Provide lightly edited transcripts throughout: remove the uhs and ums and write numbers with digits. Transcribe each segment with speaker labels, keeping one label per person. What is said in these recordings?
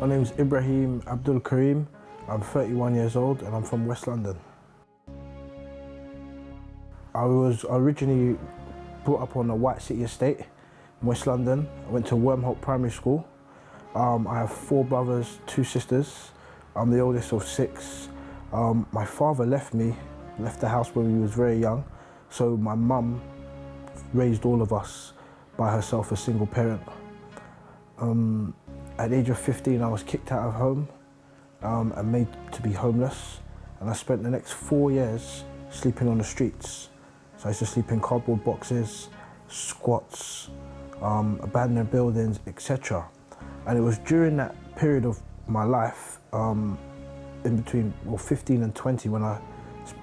Speaker 1: My name is Ibrahim Abdulkarim. I'm 31 years old and I'm from West London. I was originally brought up on a White City estate in West London. I went to Wormholt Primary School. I have 4 brothers, 2 sisters. I'm the oldest of 6. My father left the house when we was very young, so my mum raised all of us by herself, a single parent. At the age of 15, I was kicked out of home and made to be homeless, and I spent the next 4 years sleeping on the streets. So I used to sleep in cardboard boxes, squats, abandoned buildings, etc. And it was during that period of my life, in between 15 and 20, when I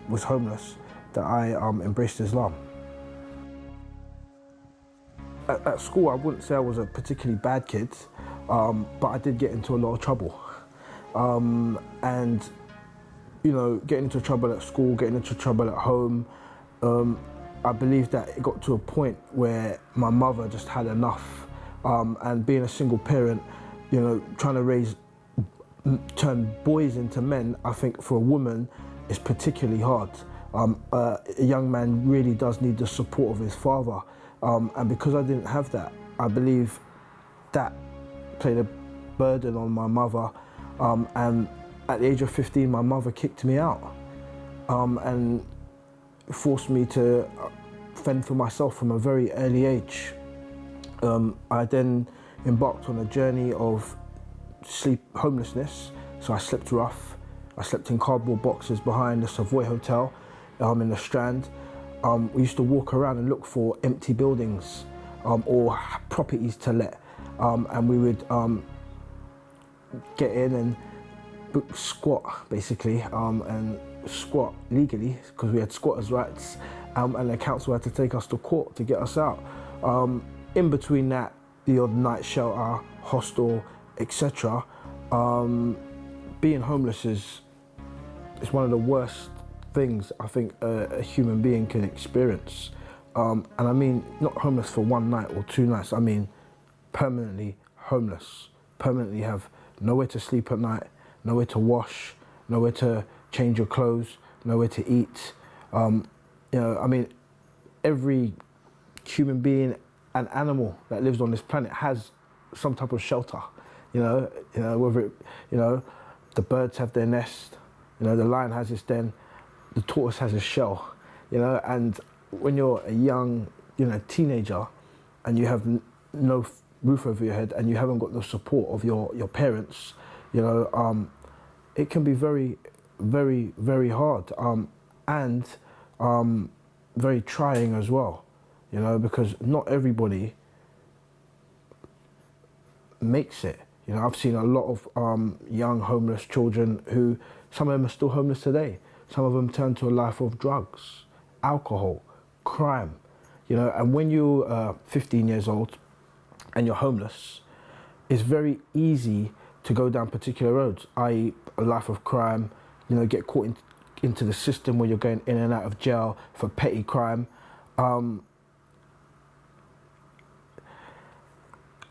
Speaker 1: was homeless, that I embraced Islam. At school, I wouldn't say I was a particularly bad kid, but I did get into a lot of trouble. And, you know, getting into trouble at school, getting into trouble at home, I believe that it got to a point where my mother just had enough. And being a single parent, you know, trying to turn boys into men, I think for a woman is particularly hard. A young man really does need the support of his father. And because I didn't have that, I believe that played a burden on my mother. And at the age of 15, my mother kicked me out and forced me to fend for myself from a very early age. I then embarked on a journey of homelessness. So I slept rough. I slept in cardboard boxes behind the Savoy Hotel in the Strand. We used to walk around and look for empty buildings or properties to let, and we would get in and squat basically, and squat legally because we had squatters' rights, and the council had to take us to court to get us out. In between that, the odd night shelter, hostel, etc. Being homeless is one of the worst things I think a human being can experience. And I mean not homeless for one night or 2 nights, I mean permanently homeless. Permanently have nowhere to sleep at night, nowhere to wash, nowhere to change your clothes, nowhere to eat. You know, I mean, every human being and animal that lives on this planet has some type of shelter. You know, whether it, you know, the birds have their nest, you know, the lion has its den, the tortoise has a shell, you know, and when you're a young, you know, teenager and you have no roof over your head and you haven't got the support of your parents, you know, it can be very, very, very hard and very trying as well, you know, because not everybody makes it. You know, I've seen a lot of young homeless children who, some of them are still homeless today. Some of them turn to a life of drugs, alcohol, crime, you know, and when you're 15 years old and you're homeless, it's very easy to go down particular roads, i.e. a life of crime, you know, get caught into the system where you're going in and out of jail for petty crime. And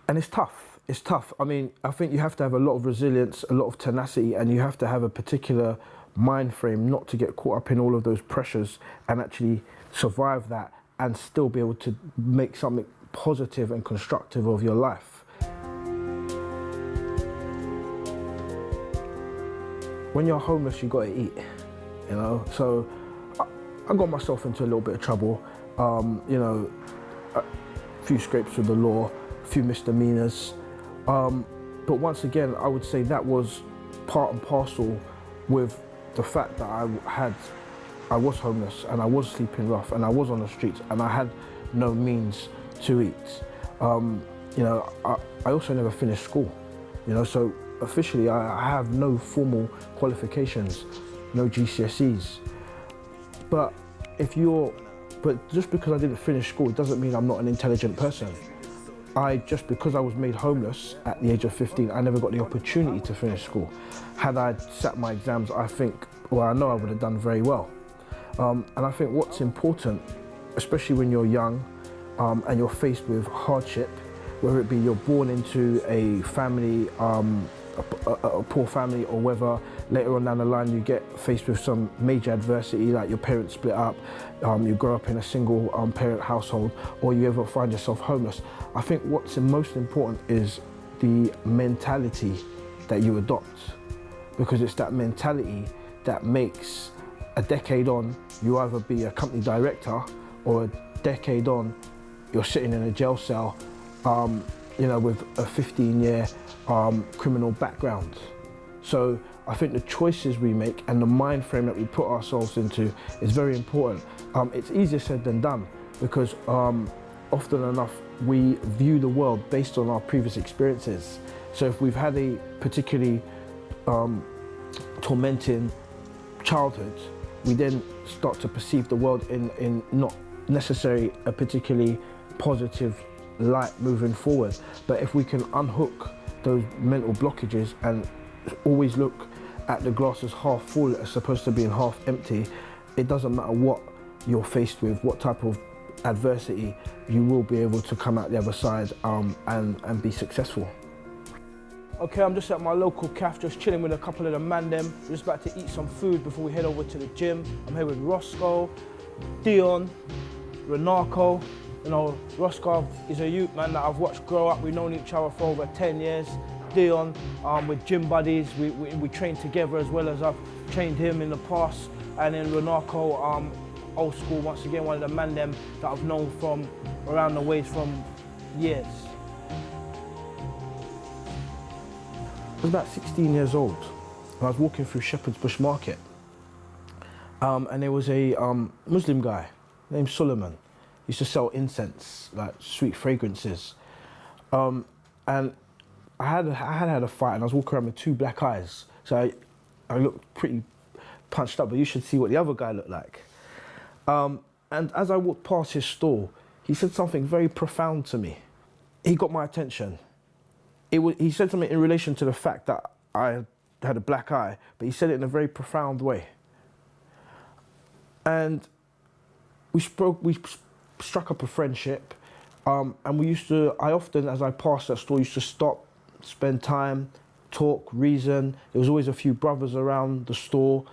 Speaker 1: it's tough. It's tough. I mean, I think you have to have a lot of resilience, a lot of tenacity, and you have to have a particular mind frame not to get caught up in all of those pressures and actually survive that and still be able to make something positive and constructive of your life. When you're homeless, you got to eat, you know? So I got myself into a little bit of trouble, you know, a few scrapes with the law, a few misdemeanors. But once again, I would say that was part and parcel with the fact that I was homeless and I was sleeping rough and I was on the streets and I had no means to eat. You know, I also never finished school, you know, so officially I have no formal qualifications, no GCSEs. But just because I didn't finish school doesn't mean I'm not an intelligent person. Just because I was made homeless at the age of 15, I never got the opportunity to finish school. Had I sat my exams, I know I would have done very well. And I think what's important, especially when you're young and you're faced with hardship, whether it be you're born into a family a poor family, or whether later on down the line you get faced with some major adversity, like your parents split up, you grow up in a single parent household, or you ever find yourself homeless. I think what's most important is the mentality that you adopt, because it's that mentality that makes a decade on you either be a company director, or a decade on you're sitting in a jail cell, you know, with a 15-year criminal background. So I think the choices we make and the mind frame that we put ourselves into is very important. It's easier said than done, because often enough we view the world based on our previous experiences. So if we've had a particularly tormenting childhood, we then start to perceive the world in not necessarily a particularly positive light moving forward. But if we can unhook those mental blockages and always look at the glass as half full as opposed to being half empty, it doesn't matter what you're faced with, what type of adversity, you will be able to come out the other side and be successful. Okay, I'm just at my local cafe, just chilling with a couple of the man them. We're just about to eat some food before we head over to the gym. I'm here with Roscoe, Dion, Renarco. You know, Roscoe is a youth man that I've watched grow up. We've known each other for over 10 years. Dion, we're gym buddies. We train together, as well as I've trained him in the past. And then Renarco, old school, once again, one of the man them that I've known from around the ways from years. I was about 16 years old, and I was walking through Shepherd's Bush Market, and there was a Muslim guy named Solomon. He used to sell incense, like sweet fragrances, and I had a fight, and I was walking around with two black eyes, so I looked pretty punched up, but you should see what the other guy looked like. And as I walked past his stall, he said something very profound to me. He got my attention. He said something in relation to the fact that I had a black eye, but he said it in a very profound way. And we struck up a friendship, and I often, as I passed that store, used to stop, spend time, talk, reason. There was always a few brothers around the store.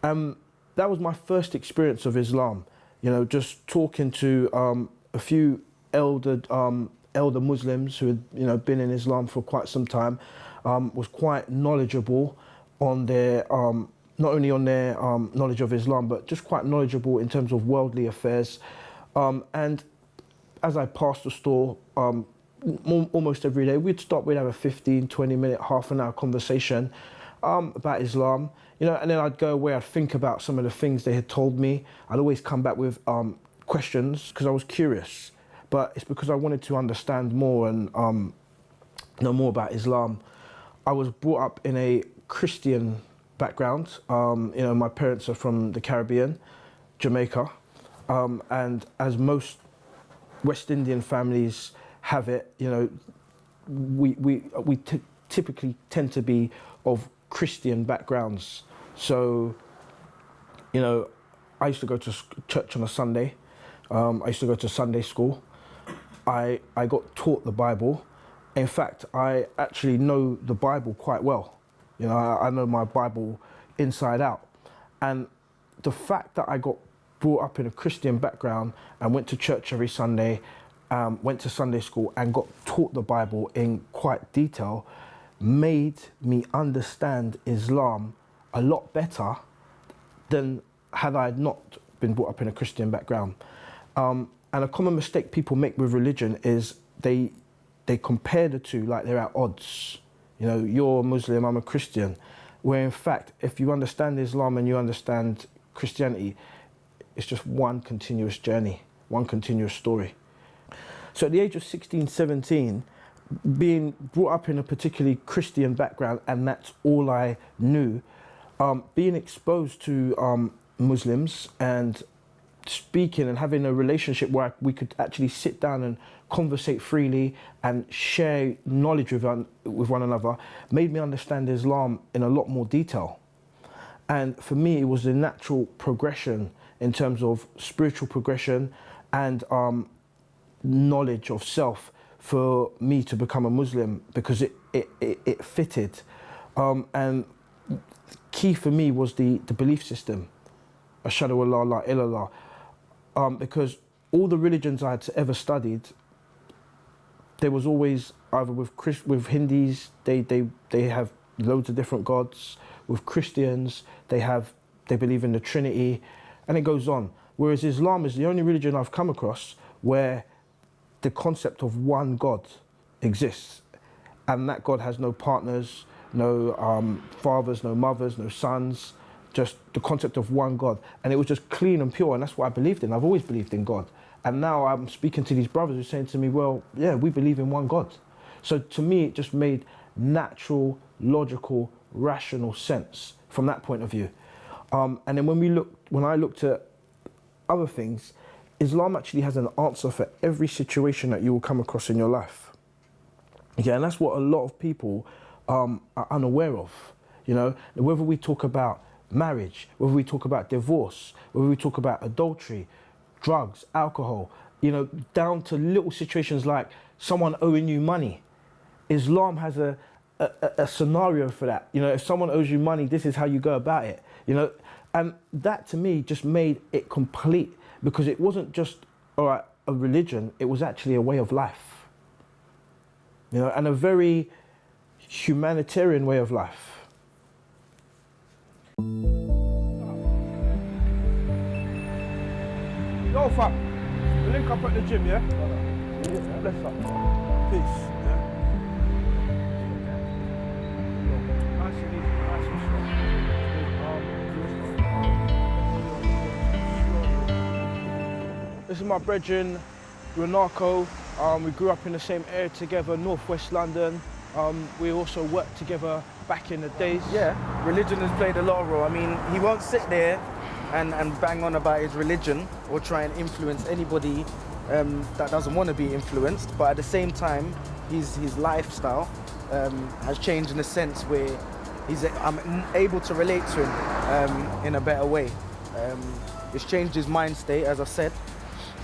Speaker 1: That was my first experience of Islam, you know, just talking to a few elder Muslims who had, you know, been in Islam for quite some time, was quite knowledgeable on their, not only on their knowledge of Islam, but just quite knowledgeable in terms of worldly affairs. And as I passed the store, almost every day, we'd stop, we'd have a 15, 20-minute, half an hour conversation about Islam, you know, and then I'd go away, I'd think about some of the things they had told me. I'd always come back with questions, because I was curious. But it's because I wanted to understand more and know more about Islam. I was brought up in a Christian background. You know, my parents are from the Caribbean, Jamaica, and as most West Indian families have it, you know, we typically tend to be of Christian backgrounds. So, you know, I used to go to church on a Sunday. I used to go to Sunday school. I got taught the Bible. In fact, I actually know the Bible quite well. You know, I know my Bible inside out. And the fact that I got brought up in a Christian background and went to church every Sunday, went to Sunday school and got taught the Bible in quite detail, made me understand Islam a lot better than had I not been brought up in a Christian background. And a common mistake people make with religion is they compare the two like they're at odds. You know, you're a Muslim, I'm a Christian. Where in fact, if you understand Islam and you understand Christianity, it's just one continuous journey, one continuous story. So at the age of 16, 17, being brought up in a particularly Christian background, and that's all I knew, being exposed to Muslims and speaking and having a relationship where we could actually sit down and conversate freely and share knowledge with one another made me understand Islam in a lot more detail. And for me, it was a natural progression in terms of spiritual progression and knowledge of self for me to become a Muslim, because it fitted. And key for me was the belief system. Ashhadu an la ilaha illallah. Because all the religions I had ever studied, there was always either with Hindus, they have loads of different gods. With Christians, they believe in the Trinity, and it goes on. Whereas Islam is the only religion I've come across where the concept of one God exists, and that God has no partners, no fathers, no mothers, no sons, just the concept of one God. And it was just clean and pure, and that's what I believed in. I've always believed in God. And now I'm speaking to these brothers who are saying to me, well, yeah, we believe in one God. So to me, it just made natural, logical, rational sense from that point of view. And then when I looked at other things, Islam actually has an answer for every situation that you will come across in your life. Yeah, and that's what a lot of people are unaware of. You know, whether we talk about marriage, whether we talk about divorce, whether we talk about adultery, drugs, alcohol, you know, down to little situations like someone owing you money. Islam has a scenario for that. You know, if someone owes you money, this is how you go about it. You know, and that to me just made it complete, because it wasn't just a religion, it was actually a way of life. You know, and a very humanitarian way of life. Yo, fam, we'll link up at the gym, yeah? Bless up. Peace. Yeah? Nice and easy, nice and slow. This is my brethren, Renaco. We grew up in the same area together, northwest London. We also worked together back in the days.
Speaker 2: Yeah, religion has played a lot of role. I mean, he won't sit there and bang on about his religion or try and influence anybody that doesn't want to be influenced, but at the same time, his lifestyle has changed in a sense where I'm able to relate to him in a better way. It's changed his mind state, as I said,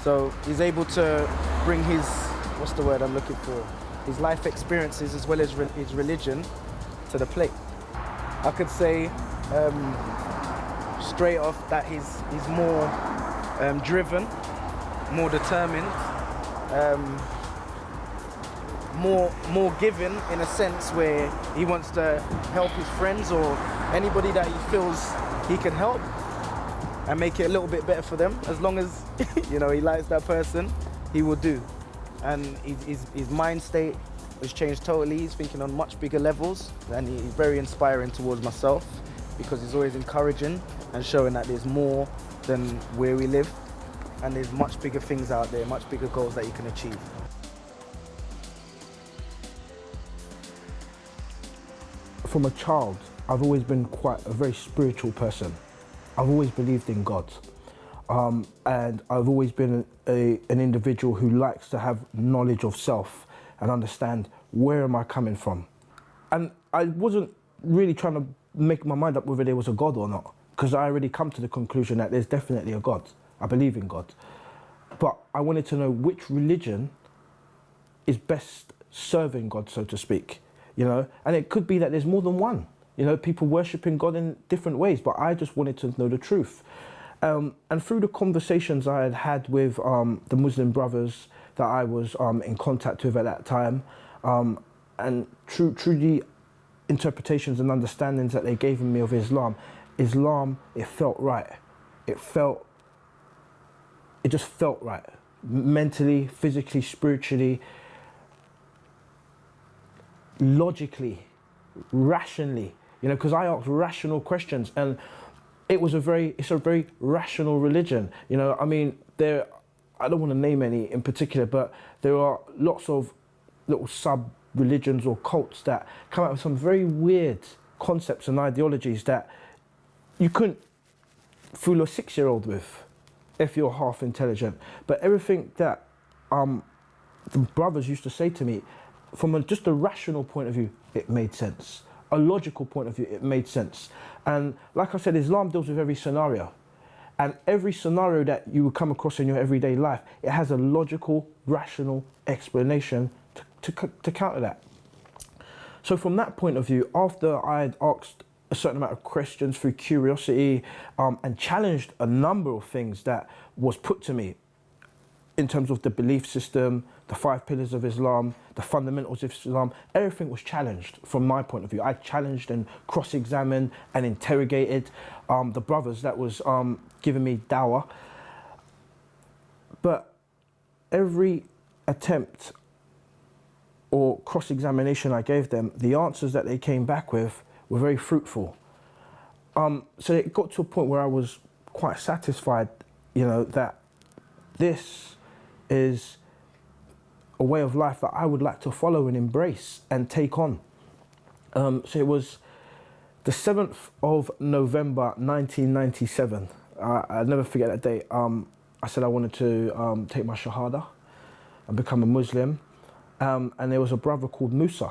Speaker 2: so he's able to bring his, what's the word I'm looking for, his life experiences as well as his religion to the plate. I could say straight off that he's more driven, more determined, more given in a sense where he wants to help his friends or anybody that he feels he can help and make it a little bit better for them. As long as you know he likes that person, he will do. And his mind state has changed totally. He's thinking on much bigger levels, and he's very inspiring towards myself because he's always encouraging and showing that there's more than where we live, and there's much bigger things out there, much bigger goals that you can achieve.
Speaker 1: From a child, I've always been quite a very spiritual person. I've always believed in God. And I've always been an individual who likes to have knowledge of self and understand where am I coming from. And I wasn't really trying to make my mind up whether there was a God or not, because I already come to the conclusion that there's definitely a God. I believe in God. But I wanted to know which religion is best serving God, so to speak. You know, and it could be that there's more than one. You know, people worshiping God in different ways, but I just wanted to know the truth. And through the conversations I had had with the Muslim brothers that I was in contact with at that time, and through the interpretations and understandings that they gave me of Islam, it felt right. It just felt right. Mentally, physically, spiritually, logically, rationally, you know, because I asked rational questions, and it's a very rational religion. You know, I mean, I don't want to name any in particular, but there are lots of little sub-religions or cults that come out with some very weird concepts and ideologies that you couldn't fool a 6-year-old with if you're half intelligent. But everything that the brothers used to say to me, from just a rational point of view, it made sense. A logical point of view, it made sense. And like I said, Islam deals with every scenario. And every scenario that you will come across in your everyday life, it has a logical, rational explanation to counter that. So from that point of view, after I had asked a certain amount of questions through curiosity and challenged a number of things that was put to me in terms of the belief system, the 5 pillars of Islam, the fundamentals of Islam, everything was challenged from my point of view. I challenged and cross-examined and interrogated the brothers that was giving me dawah. But every attempt or cross-examination I gave them, the answers that they came back with were very fruitful. So it got to a point where I was quite satisfied, you know, that this is a way of life that I would like to follow and embrace and take on. So it was the 7th of November 1997. I'll never forget that date. I said I wanted to take my Shahada and become a Muslim. And there was a brother called Musa.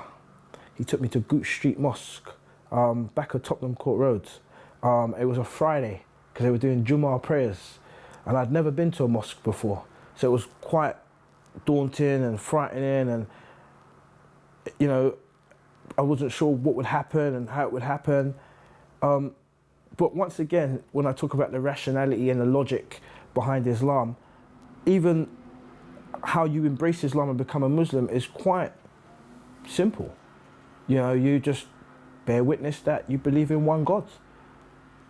Speaker 1: He took me to Gooch Street Mosque, back at Tottenham Court Road. It was a Friday because they were doing Jummah prayers. And I'd never been to a mosque before. So it was quite daunting and frightening, and, you know, I wasn't sure what would happen and how it would happen. But once again, when I talk about the rationality and the logic behind Islam, even how you embrace Islam and become a Muslim is quite simple. You know, you just bear witness that you believe in one God.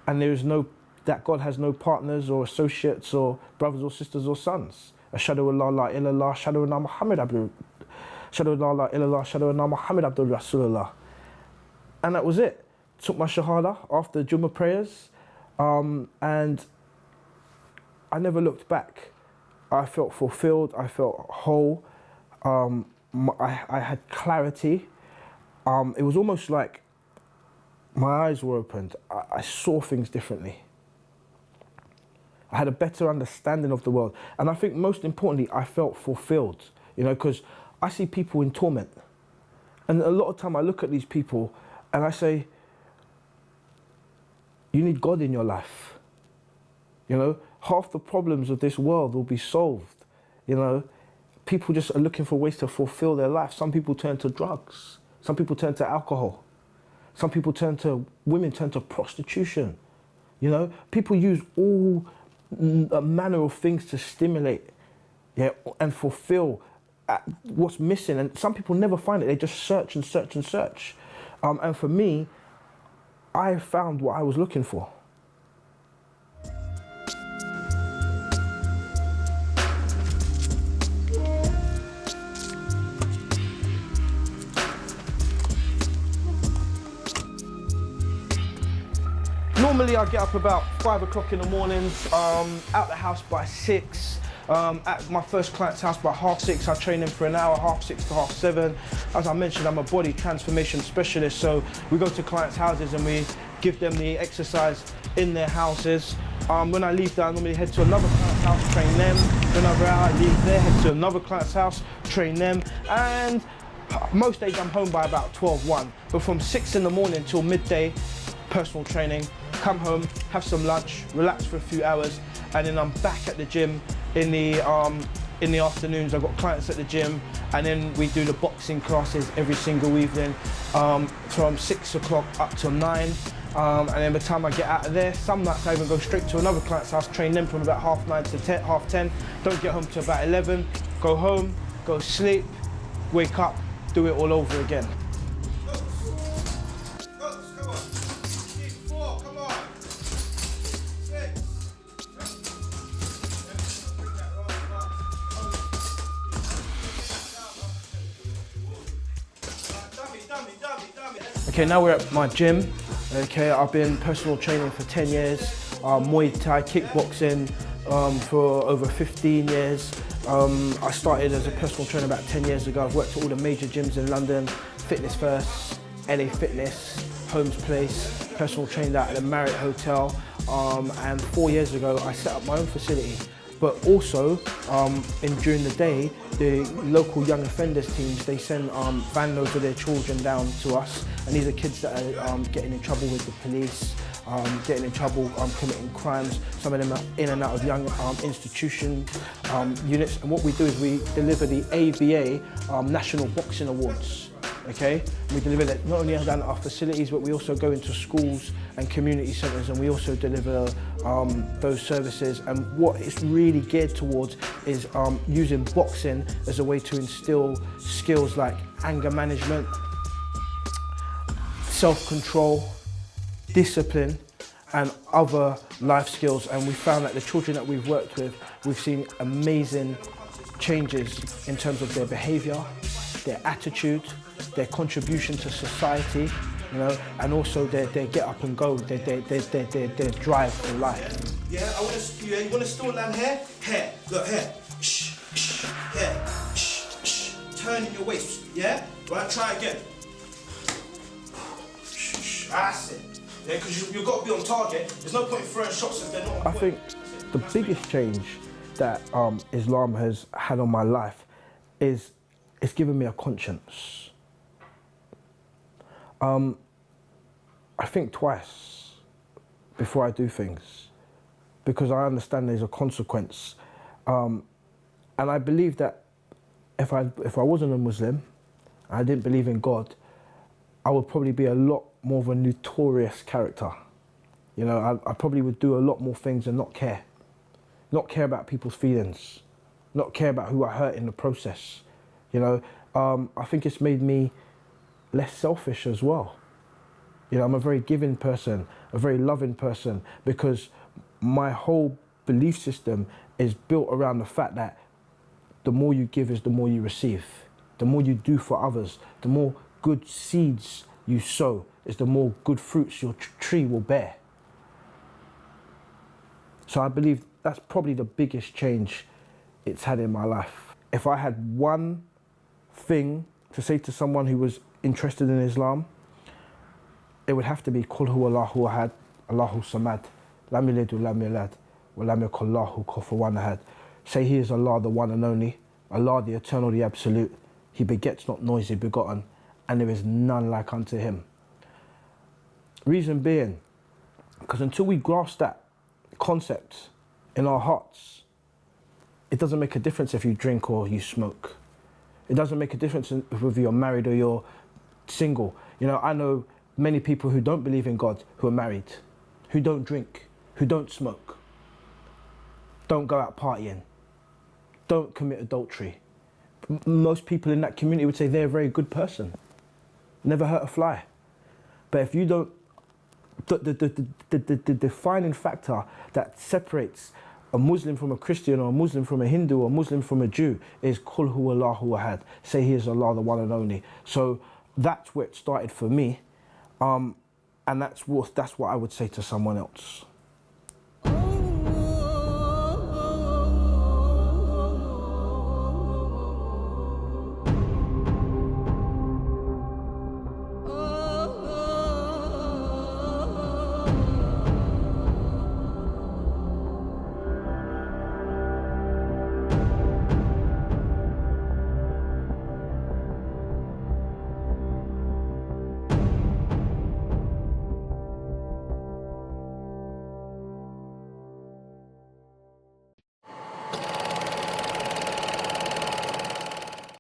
Speaker 1: And there is no, that God has no partners or associates or brothers or sisters or sons. Ashhadu an la ilaha illallah, ashhadu anna Muhammad Abdul Rasulullah. And that was it. Took my Shahada after Jummah prayers, and I never looked back. I felt fulfilled, I felt whole, I had clarity. It was almost like my eyes were opened. I saw things differently. I had a better understanding of the world. And I think most importantly, I felt fulfilled, you know, because I see people in torment. And a lot of time I look at these people and I say, you need God in your life. You know, half the problems of this world will be solved. You know, people just are looking for ways to fulfill their life. Some people turn to drugs. Some people turn to alcohol. Some people women turn to prostitution. You know, people use all a manner of things to stimulate, yeah, and fulfill what's missing. And some people never find it. They just search and search and search. And for me, I found what I was looking for. Normally I get up about 5 o'clock in the mornings, out the house by 6, at my first client's house by 6:30. I train them for an hour, 6:30 to 7:30. As I mentioned, I'm a body transformation specialist, so we go to clients' houses and we give them the exercise in their houses. When I leave there, I normally head to another client's house, train them. For another hour, I leave there, head to another client's house, train them. And most days I'm home by about 12:01. But from 6 in the morning till midday, personal training, come home, have some lunch, relax for a few hours, and then I'm back at the gym in the afternoons. I've got clients at the gym, and then we do the boxing classes every single evening from 6 o'clock up till 9. And then by the time I get out of there, some nights I even go straight to another client's house, train them from about 9:30 to 10:30. Don't get home till about 11. Go home, go sleep, wake up, do it all over again. Okay, now we're at my gym. Okay, I've been personal training for 10 years, Muay Thai, kickboxing for over 15 years. I started as a personal trainer about 10 years ago. I've worked at all the major gyms in London, Fitness First, LA Fitness, Holmes Place, personal trained out at the Marriott Hotel, and 4 years ago I set up my own facility. But also, during the day, the local young offenders teams, they send van loads of their children down to us. And these are kids that are getting in trouble with the police, getting in trouble committing crimes. Some of them are in and out of young institution units. And what we do is we deliver the ABA National Boxing Awards. okay? We deliver that not only down at our facilities, but we also go into schools and community centres, and we also deliver those services. And what it's really geared towards is using boxing as a way to instill skills like anger management, self-control, discipline, and other life skills. And we found that the children that we've worked with, we've seen amazing changes in terms of their behaviour, their attitude, their contribution to society, you know, and also their get up and go, their drive for life.
Speaker 3: Yeah, I want to, you want to still land here? Here, look, here. Shh, shh, here. Shh, shh. Turn in your waist, yeah? Right, try again. Shh, shh, that's it. Yeah, because you've got to be on target. There's no point in throwing shots if they're not on point.
Speaker 1: I think the biggest change that Islam has had on my life is it's given me a conscience. I think twice before I do things, because I understand there's a consequence. And I believe that if I wasn't a Muslim, and I didn't believe in God, I would probably be a lot more of a notorious character. You know, I probably would do a lot more things and not care. Not care about people's feelings. Not care about who I hurt in the process. You know, I think it's made me less selfish as well. You know, I'm a very giving person, a very loving person, because my whole belief system is built around the fact that the more you give is the more you receive. The more you do for others, the more good seeds you sow, is the more good fruits your tree will bear. So I believe that's probably the biggest change it's had in my life. If I had one thing to say to someone who was interested in Islam, it would have to be Qul huwa Allahu ahad, Allahu samad, lam yalid wa lam yulad, wa lam yakul lahu kufuwan ahad. Say He is Allah, the one and only, Allah, the eternal, the absolute. He begets not noisy begotten, and there is none like unto Him. Reason being, because until we grasp that concept in our hearts, it doesn't make a difference if you drink or you smoke. It doesn't make a difference whether you're married or you're single. You know, I know many people who don't believe in God who are married, who don't drink, who don't smoke, don't go out partying, don't commit adultery. Most people in that community would say they're a very good person, never hurt a fly. But if you don't, the defining factor that separates a Muslim from a Christian, or a Muslim from a Hindu, or a Muslim from a Jew is Qul huwa Allahu ahad. Say He is Allah, the one and only. So that's where it started for me, and that's what I would say to someone else.